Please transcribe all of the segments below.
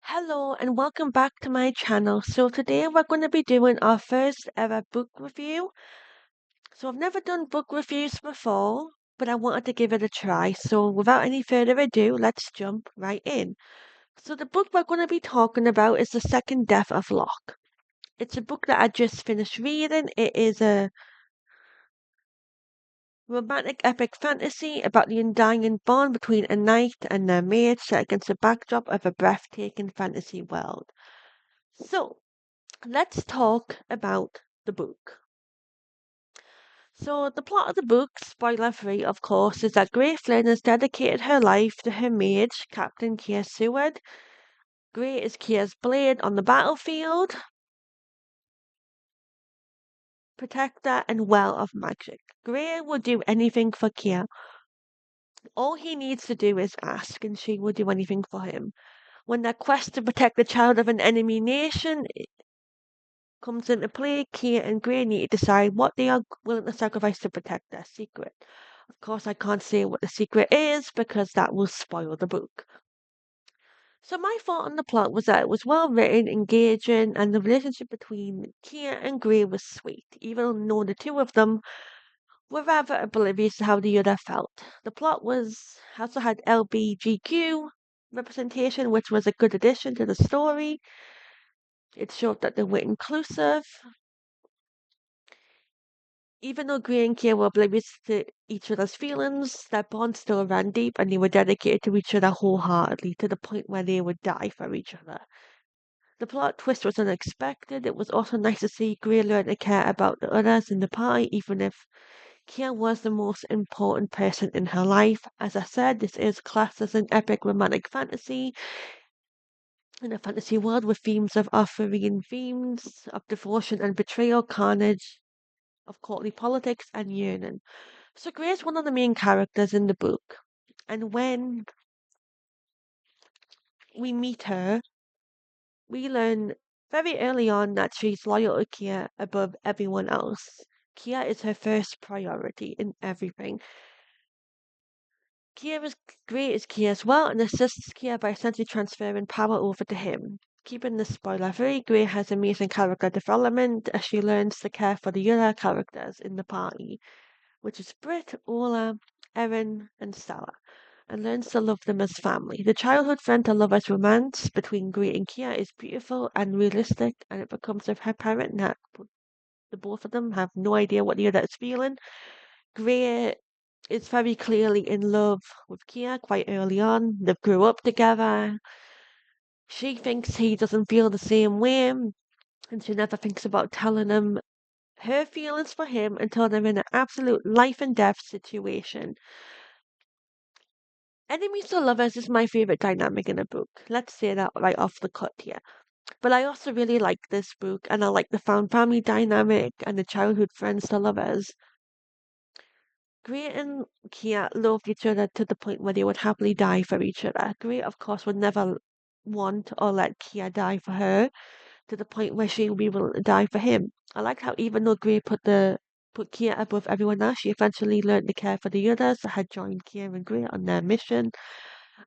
Hello and welcome back to my channel. So today we're going to be doing our first ever book review. So I've never done book reviews before, but I wanted to give it a try. So without any further ado, let's jump right in. So the book we're going to be talking about is The Second Death of Locke. It's a book that I just finished reading. It is a romantic epic fantasy about the undying bond between a knight and their mate set against the backdrop of a breathtaking fantasy world. So let's talk about the book. So, the plot of the book, spoiler free of course, is that Grey Flynn has dedicated her life to her mage, Captain Keir Seward. Grey is Keir's blade on the battlefield, protector and well of magic. Grey will do anything for Keir. All he needs to do is ask, and she will do anything for him. When their quest to protect the child of an enemy nation comes into play, Keir and Grey need to decide what they are willing to sacrifice to protect their secret. Of course, I can't say what the secret is because that will spoil the book. So my thought on the plot was that it was well written, engaging, and the relationship between Keir and Grey was sweet, even though the two of them were rather oblivious to how the other felt. The plot also had LBGQ representation, which was a good addition to the story. It showed that they were inclusive. Even though Grey and Keir were oblivious to each other's feelings, their bond still ran deep and they were dedicated to each other wholeheartedly to the point where they would die for each other. The plot twist was unexpected. It was also nice to see Grey learn to care about the others in the party, even if Keir was the most important person in her life. As I said, this is classed as an epic romantic fantasy in a fantasy world with themes of Arthurian themes of devotion and betrayal, carnage, of courtly politics, and yearning. So Grey is one of the main characters in the book, and when we meet her, we learn very early on that she's loyal to Keir above everyone else. Keir is her first priority in everything. Grey is Keir as well and assists Keir by essentially transferring power over to him. Keeping the spoiler free, Grey has amazing character development as she learns to care for the other characters in the party, which is Brit, Ola, Erin, and Stella, and learns to love them as family. The childhood friend to lovers romance between Grey and Keir is beautiful and realistic, and it becomes apparent that the both of them have no idea what the other is feeling. Grey is very clearly in love with Keir quite early on. They grew up together. She thinks he doesn't feel the same way, and she never thinks about telling him her feelings for him until they're in an absolute life and death situation. Enemies to lovers is my favorite dynamic in a book. Let's say that right off the cut here. But I also really like this book, and I like the found family dynamic and the childhood friends to lovers. Grey and Keir loved each other to the point where they would happily die for each other. Grey, of course, would never want or let Keir die for her to the point where she would be willing to die for him. I like how even though Grey put Keir above everyone else, she eventually learned to care for the others that had joined Keir and Grey on their mission.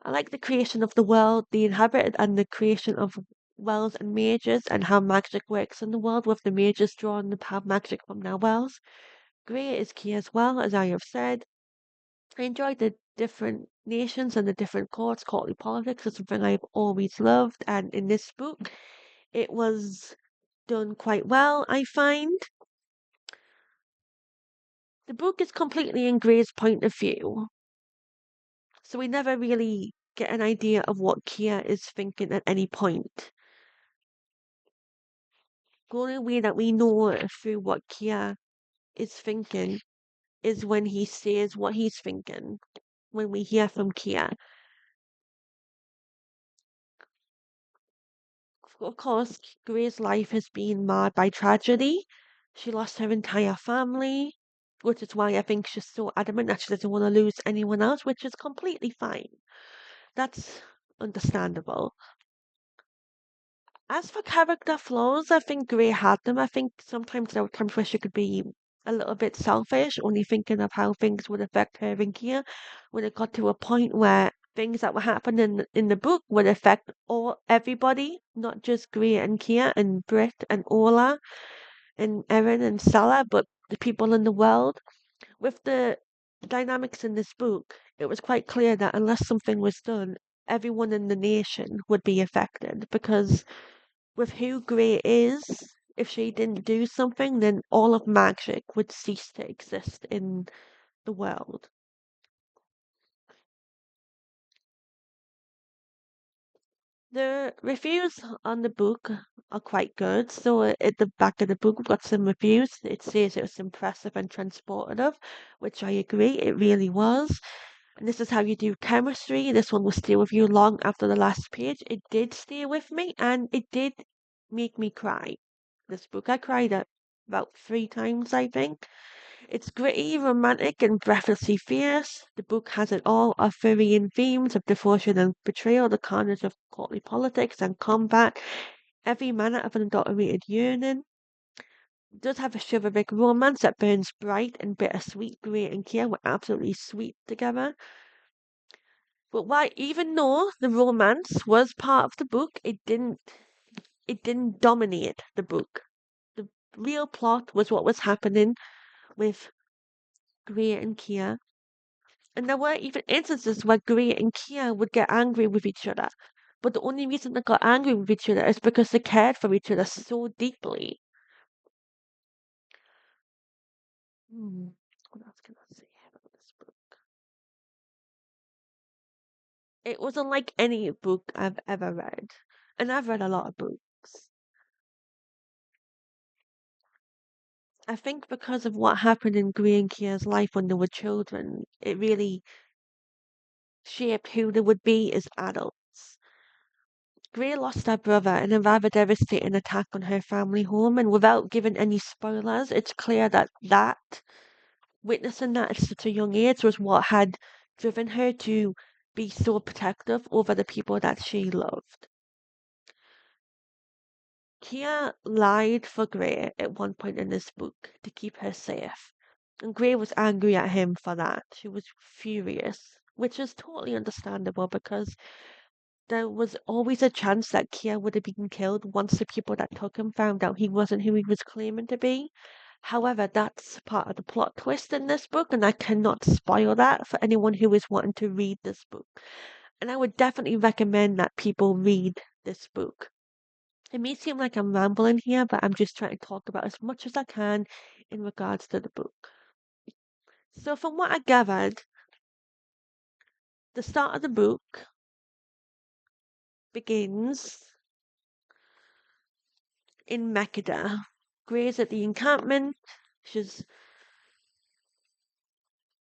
I like the creation of the world, the inhabited, and the creation of wells and mages, and how magic works in the world, with the mages drawing the power of magic from their wells. Grey is key as well, as I have said. I enjoyed the different nations and the different courts, courtly politics is something I've always loved, and in this book, it was done quite well, I find. The book is completely in Grey's point of view, so we never really get an idea of what Keir is thinking at any point. The only way that we know through what Keir is thinking is when he says what he's thinking, when we hear from Keir. Of course, Grey's life has been marred by tragedy. She lost her entire family, which is why I think she's so adamant that she doesn't want to lose anyone else, which is completely fine. That's understandable. As for character flaws, I think Grey had them. I think sometimes there were times where she could be a little bit selfish, only thinking of how things would affect her and Keir, when it got to a point where things that were happening in the book would affect everybody, not just Gray and Kia and Britt and Ola and Erin and Salah, but the people in the world. With the dynamics in this book, it was quite clear that unless something was done, everyone in the nation would be affected because with who Gray is, if she didn't do something, then all of magic would cease to exist in the world. The reviews on the book are quite good. So at the back of the book, we've got some reviews. It says it was impressive and transportative, which I agree, it really was. And this is how you do chemistry. This one will stay with you long after the last page. It did stay with me and it did make me cry. This book, I cried at about 3 times, I think. It's gritty, romantic, and breathlessly fierce. The book has it all Arthurian themes of devotion and betrayal, the carnage of courtly politics and combat, every manner of unadulterated yearning. It does have a chivalric romance that burns bright and bittersweet. Great and Kia were absolutely sweet together. But why, even though the romance was part of the book, it didn't dominate the book. The real plot was what was happening with Great and Kia. And there were even instances where Gray and Kia would get angry with each other. But the only reason they got angry with each other is because they cared for each other so deeply. What else can I say about this book? It wasn't like any book I've ever read. And I've read a lot of books. I think because of what happened in Gray and Kia's life when they were children, it really shaped who they would be as adults. Gray lost her brother in a rather devastating attack on her family home, and without giving any spoilers, it's clear that witnessing that at such a young age was what had driven her to be so protective over the people that she loved. Kia lied for Gray at one point in this book to keep her safe, and Gray was angry at him for that. She was furious, which is totally understandable because there was always a chance that Kia would have been killed once the people that took him found out he wasn't who he was claiming to be. However, that's part of the plot twist in this book, and I cannot spoil that for anyone who is wanting to read this book. And I would definitely recommend that people read this book. It may seem like I'm rambling here, but I'm just trying to talk about as much as I can in regards to the book. So, from what I gathered, the start of the book begins in Makeda. Gray's at the encampment. She's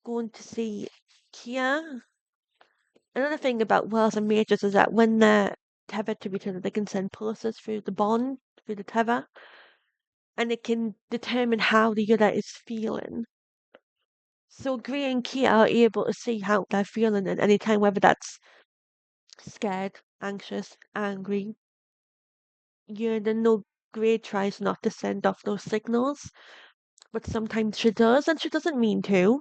going to see Kia. Another thing about Wells and Majors is that when they're tethered to each other, they can send pulses through the bond, through the tether, and it can determine how the other is feeling. So Gray and Kia are able to see how they're feeling at any time, whether that's scared, anxious, angry, yearning. No, Gray tries not to send off those signals, but sometimes she does, and she doesn't mean to.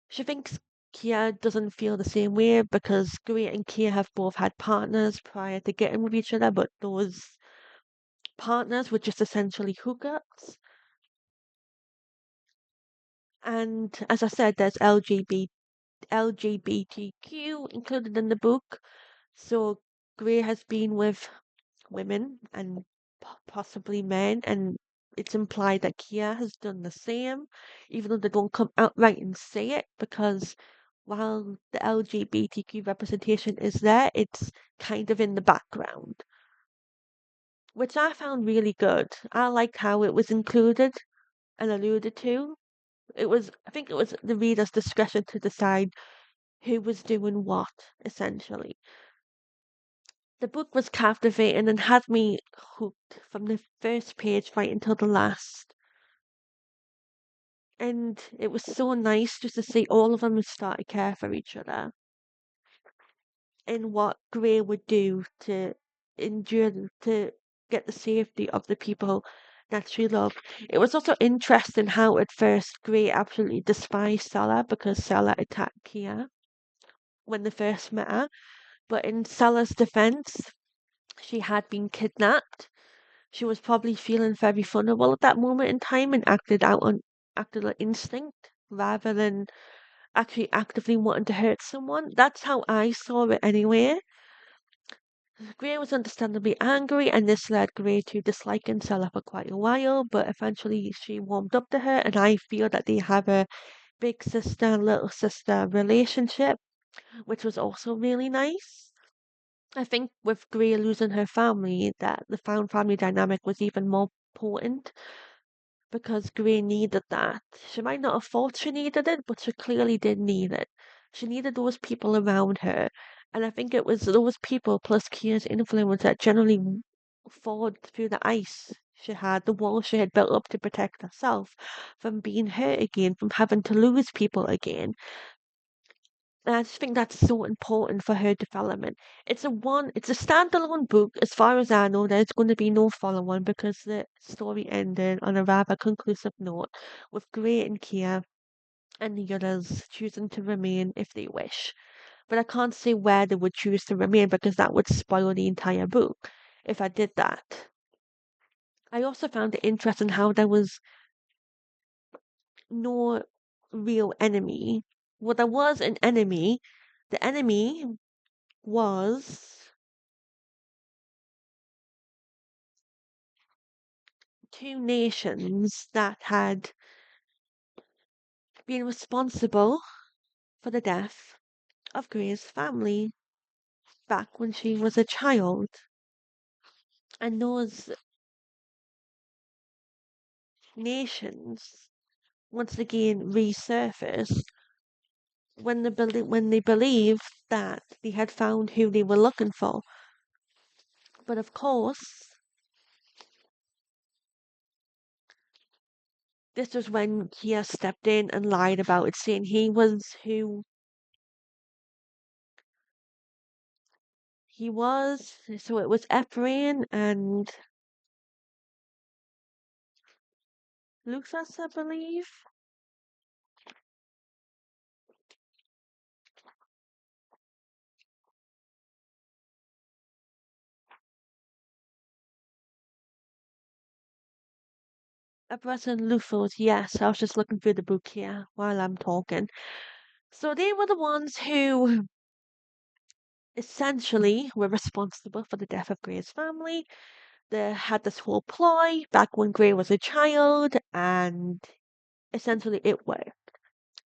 She thinks Kia doesn't feel the same way because Gray and Kia have both had partners prior to getting with each other, but those partners were just essentially hookups. And as I said, there's LGBTQ included in the book. So Gray has been with women and possibly men, and it's implied that Kia has done the same, even though they don't come outright and say it, because while the LGBTQ representation is there, it's kind of in the background, which I found really good. I liked how it was included and alluded to. I think it was the reader's discretion to decide who was doing what, essentially. The book was captivating and had me hooked from the first page right until the last. And it was so nice just to see all of them start to care for each other and what Gray would do to endure to get the safety of the people that she loved. It was also interesting how at first Gray absolutely despised Salah because Salah attacked Kia, when they first met her. But in Stella's defense, she had been kidnapped. She was probably feeling very vulnerable at that moment in time and acted on instinct rather than actually actively wanting to hurt someone. That's how I saw it anyway. Gray was understandably angry, and this led Gray to disliking Stella for quite a while, but eventually she warmed up to her, and I feel that they have a big sister, little sister relationship, which was also really nice. I think with Gray losing her family, that the found family dynamic was even more potent because Gray needed that. She might not have thought she needed it, but she clearly did need it. She needed those people around her. And I think it was those people plus Kia's influence that generally thawed through the ice she had, the wall she had built up to protect herself from being hurt again, from having to lose people again. And I just think that's so important for her development. It's a standalone book. As far as I know, there's going to be no follow-on because the story ended on a rather conclusive note, with Gray and Kia and the others choosing to remain if they wish. But I can't say where they would choose to remain because that would spoil the entire book if I did that. I also found it interesting how there was no real enemy. Well, there was an enemy. The enemy was two nations that had been responsible for the death of Gray's family back when she was a child. And those nations once again resurfaced when they believed that they had found who they were looking for. But of course, this was when Kia stepped in and lied about it, saying he was who he was. So it was Ephraim and Lucas, I believe. Abras and Lufos, yes. I was just looking through the book here while I'm talking. So they were the ones who essentially were responsible for the death of Gray's family. They had this whole ploy back when Gray was a child, and essentially it worked.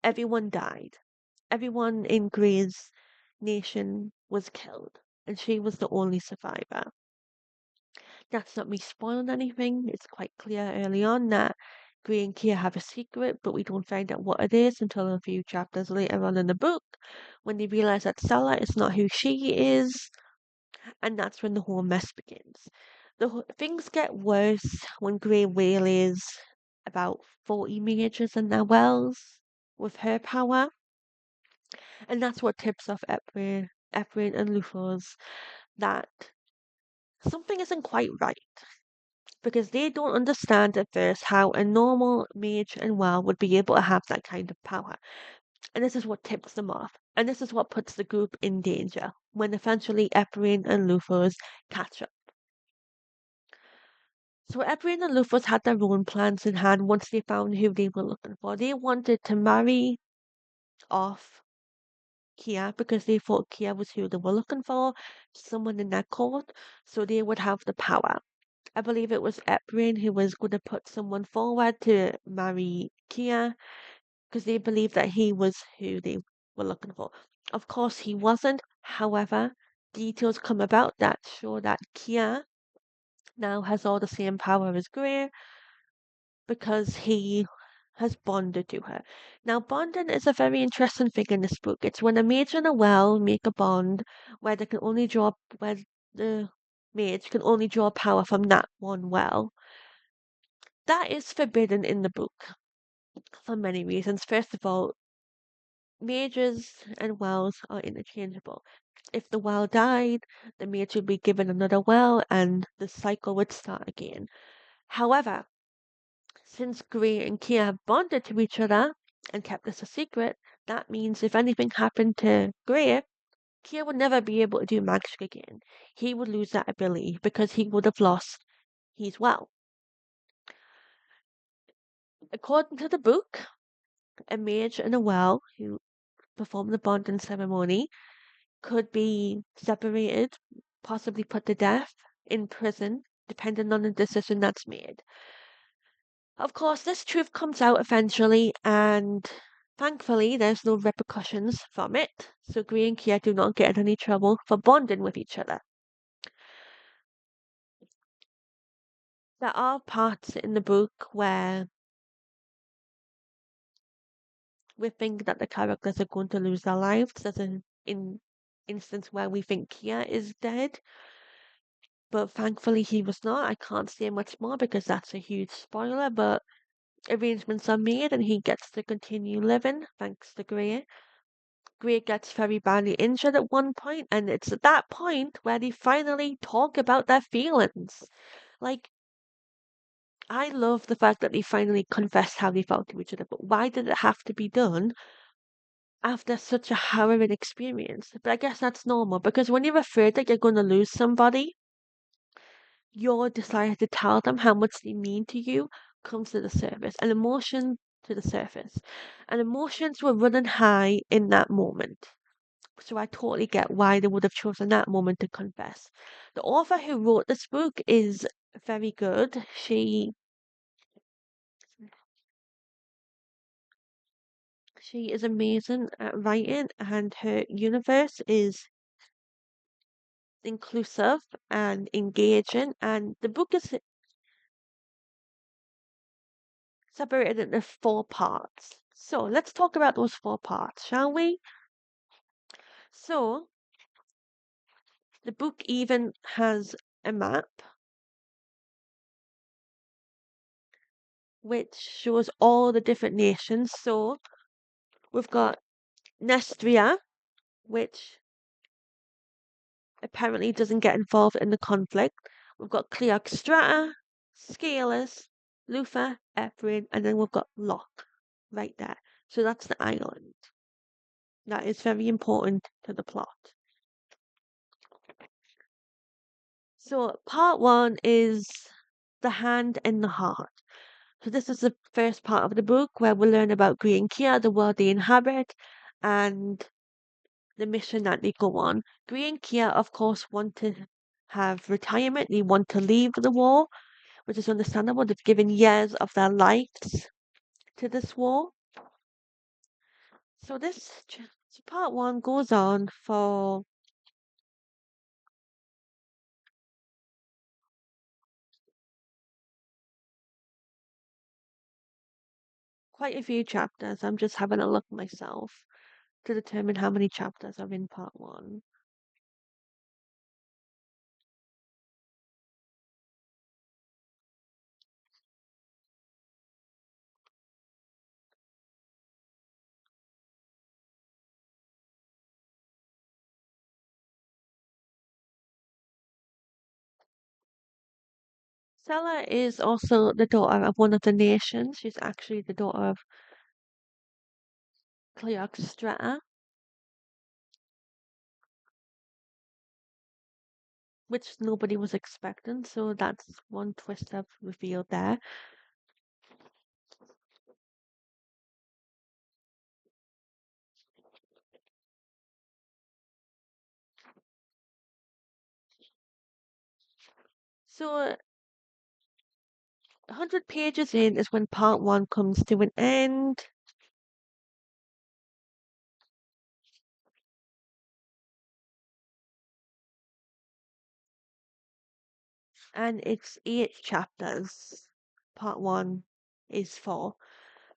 Everyone died. Everyone in Gray's nation was killed, and she was the only survivor. That's not me spoiling anything. It's quite clear early on that Gray and Kia have a secret, but we don't find out what it is until a few chapters later on in the book when they realize that Stella is not who she is, and that's when the whole mess begins. Things get worse when Gray waylays about 40 mages in their wells with her power, and that's what tips off Ephraim and Lufos that something isn't quite right because they don't understand at first how a normal mage and well would be able to have that kind of power. And this is what tips them off. And this is what puts the group in danger when eventually Ephraim and Lufos catch up. So Ephraim and Lufos had their own plans in hand once they found who they were looking for. They wanted to marry off Kia because they thought Kia was who they were looking for, someone in their court, so they would have the power. I believe it was Ephraim who was going to put someone forward to marry Kia because they believed that he was who they were looking for. Of course, he wasn't. However, details come about that show that Kia now has all the same power as Gray because he has bonded to her. Now, bonding is a very interesting thing in this book. It's when a mage and a well make a bond where where the mage can only draw power from that one well. That is forbidden in the book for many reasons. First of all, mages and wells are interchangeable. If the well died, the mage would be given another well and the cycle would start again. However, since Gray and Kia have bonded to each other and kept this a secret, that means if anything happened to Gray, Kia would never be able to do magic again. He would lose that ability because he would have lost his well. According to the book, a mage and a well who perform the bonding ceremony could be separated, possibly put to death, in prison, depending on the decision that's made. Of course, this truth comes out eventually, and thankfully, there's no repercussions from it. So Gray and Kia do not get in any trouble for bonding with each other. There are parts in the book where we think that the characters are going to lose their lives. There's an instance where we think Kia is dead, but thankfully he was not. I can't say much more because that's a huge spoiler, but arrangements are made and he gets to continue living thanks to Gray. Gray gets very badly injured at one point, and it's at that point where they finally talk about their feelings. Like, I love the fact that they finally confessed how they felt to each other, but why did it have to be done after such a harrowing experience? But I guess that's normal because when you're afraid that you're going to lose somebody, your desire to tell them how much they mean to you comes to the surface, and emotion to the surface. And emotions were running high in that moment. So I totally get why they would have chosen that moment to confess. The author who wrote this book is very good. She is amazing at writing, and her universe is inclusive and engaging. And the book is separated into 4 parts. So let's talk about those 4 parts, shall we? So the book even has a map which shows all the different nations. So we've got Nestria, which apparently doesn't get involved in the conflict. We've got Cleostrata, Scalus, Luther, Ephraim, and then we've got Locke right there. So that's the island. That is very important to the plot. So part 1 is the hand and the heart. So this is the first part of the book where we learn about Gray and Kia, the world they inhabit, and the mission that they go on. Gray and Kia, of course, want to have retirement. They want to leave the war, which is understandable. They've given years of their lives to this war. So so part 1 goes on for quite a few chapters. I'm just having a look myself to determine how many chapters are in part 1. Stella is also the daughter of one of the nations. She's actually the daughter of Cleostrata, which nobody was expecting. So that's one twist I've revealed there. So 100 pages in is when part 1 comes to an end. And it's 8 chapters. Part 1 is 4.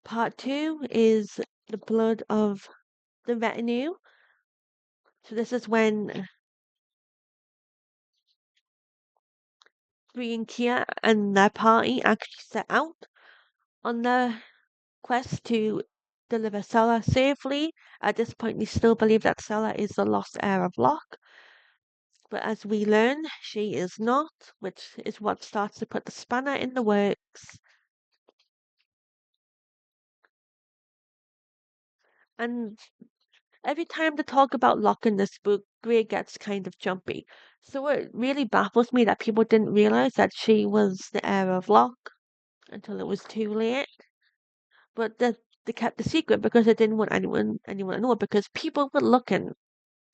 Part 2 is the blood of the retinue. So this is when Bree and Kia and their party actually set out on their quest to deliver Stella safely. At this point, they still believe that Stella is the lost heir of Locke. But as we learn, she is not, which is what starts to put the spanner in the works. And Every time they talk about Locke in this book, Gray gets kind of jumpy. So it really baffles me that people didn't realize that she was the heir of Locke until it was too late. But they kept the secret because they didn't want anyone to know because people were looking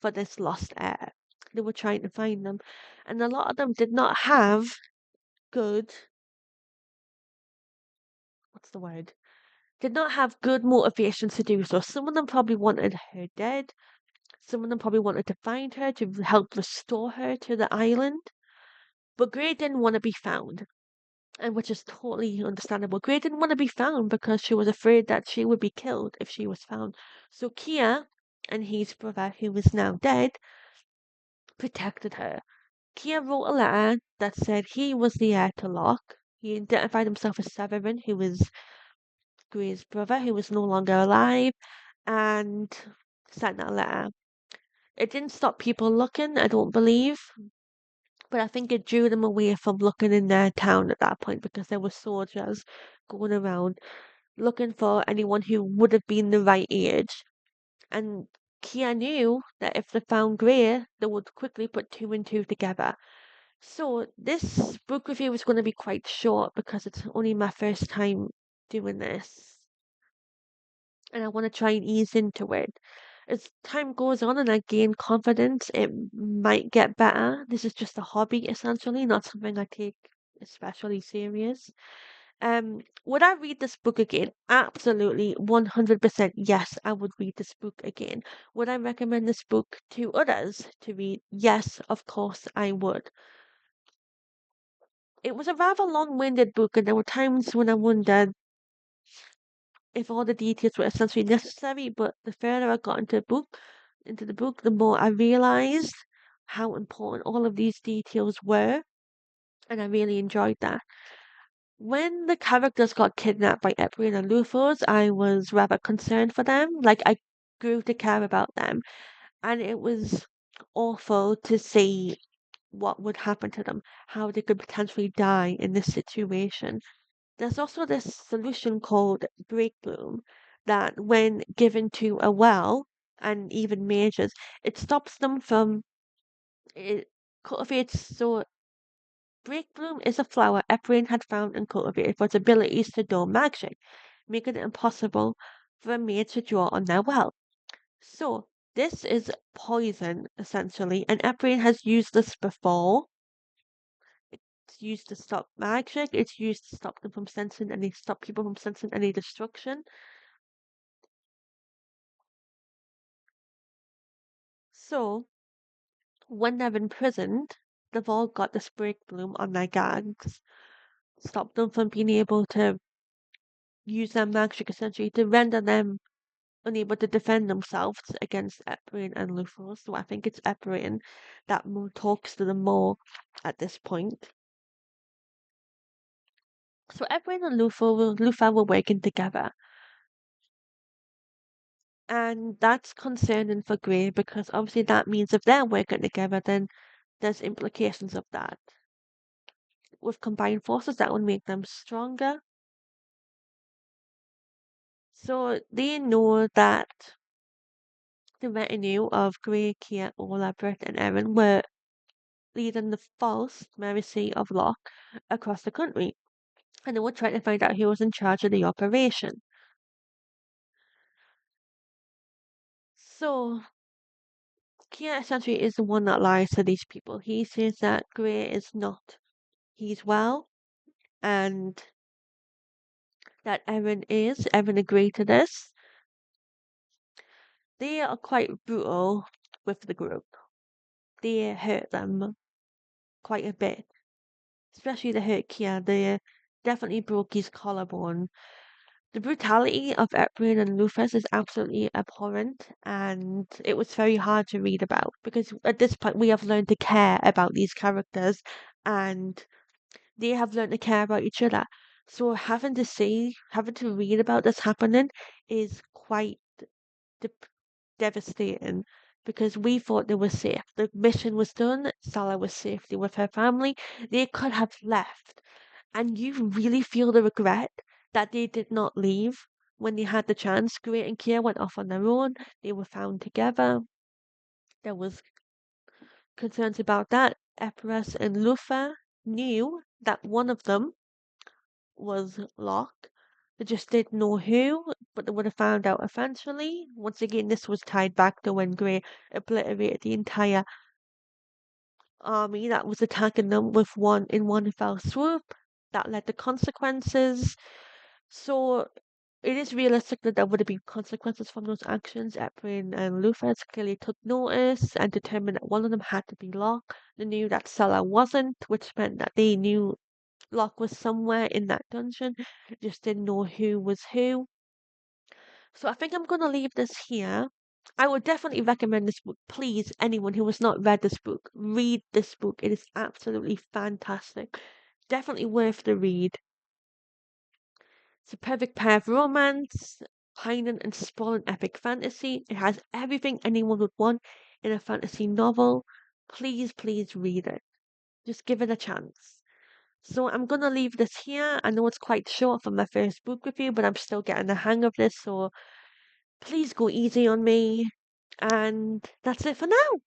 for this lost heir. They were trying to find them, and a lot of them did not have good. What's the word? Did not have good motivations to do so. Some of them probably wanted her dead. Some of them probably wanted to find her to help restore her to the island. But Gray didn't want to be found, and which is totally understandable. Gray didn't want to be found because she was afraid that she would be killed if she was found. So Kia and his brother, who is now dead, protected her. Kia wrote a letter that said he was the heir to Locke. He identified himself as Severin, who was Gray's brother, who was no longer alive, and sent that letter. It didn't stop people looking, I don't believe, but I think it drew them away from looking in their town at that point because there were soldiers going around looking for anyone who would have been the right age. And Kia knew that if they found Gray, they would quickly put two and two together. So this book review is going to be quite short because it's only my first time doing this. And I want to try and ease into it. As time goes on and I gain confidence, it might get better. This is just a hobby, essentially, not something I take especially serious. Would I read this book again? Absolutely, 100% yes, I would read this book again. Would I recommend this book to others to read? Yes, of course I would. It was a rather long-winded book, and there were times when I wondered if all the details were essentially necessary, but the further I got into the book, the more I realized how important all of these details were, and I really enjoyed that. When the characters got kidnapped by Eprian and Lufos, I was rather concerned for them. Like, I grew to care about them, and it was awful to see what would happen to them, how they could potentially die in this situation. There's also this solution called Break Bloom that, when given to a well and even mages, it stops them from it cultivates. So Break Bloom is a flower Ephraim had found and cultivated for its abilities to do magic, making it impossible for a mage to draw on their well. So this is poison essentially, and Ephraim has used this before. It's used to stop magic. It's used to stop them from sensing any stop people from sensing any destruction. So when they're imprisoned, they've all got this break bloom on their gags. Stop them from being able to use their magic essentially to render them unable to defend themselves against Eprian and Lufos. So I think it's Eprian that talks to them more at this point. So Eprian and Lufa were working together. And that's concerning for Grey because obviously that means if they're working together, then there's implications of that. With combined forces, that would make them stronger. So they know that the retinue of Grey, Kia, Ola, Britt, and Erin were leading the false Mercy of Locke across the country, and they were trying to find out who was in charge of the operation. So Kia essentially is the one that lies to these people. He says that Grey is not. He's well, and that Erin is. Erin agreed to this. They are quite brutal with the group. They hurt them quite a bit, especially the hurt Kia. They definitely broke his collarbone. The brutality of Eprian and Lufus is absolutely abhorrent, and it was very hard to read about because at this point we have learned to care about these characters, and they have learned to care about each other. So having to read about this happening is quite de- devastating because we thought they were safe. The mission was done. Salah was safely with her family. They could have left, and you really feel the regret that they did not leave when they had the chance, Gray and Kia went off on their own. They were found together. There was concerns about that. Epirus and Lufa knew that one of them was Locke. They just didn't know who, but they would have found out eventually. Once again, this was tied back to when Gray obliterated the entire army that was attacking them with one fell swoop. That led to consequences. So it is realistic that there would have been consequences from those actions. Eprin and Lufus clearly took notice and determined that one of them had to be Locke. They knew that Sella wasn't, which meant that they knew Locke was somewhere in that dungeon, just didn't know who was who. So I think I'm gonna leave this here. I would definitely recommend this book. Please, anyone who has not read this book, read this book. It is absolutely fantastic. Definitely worth the read. It's a perfect pair of romance, Heinen and sprawling epic fantasy. It has everything anyone would want in a fantasy novel. Please, please read it. Just give it a chance. So I'm gonna leave this here. I know it's quite short for my first book review, but I'm still getting the hang of this, so please go easy on me. And that's it for now.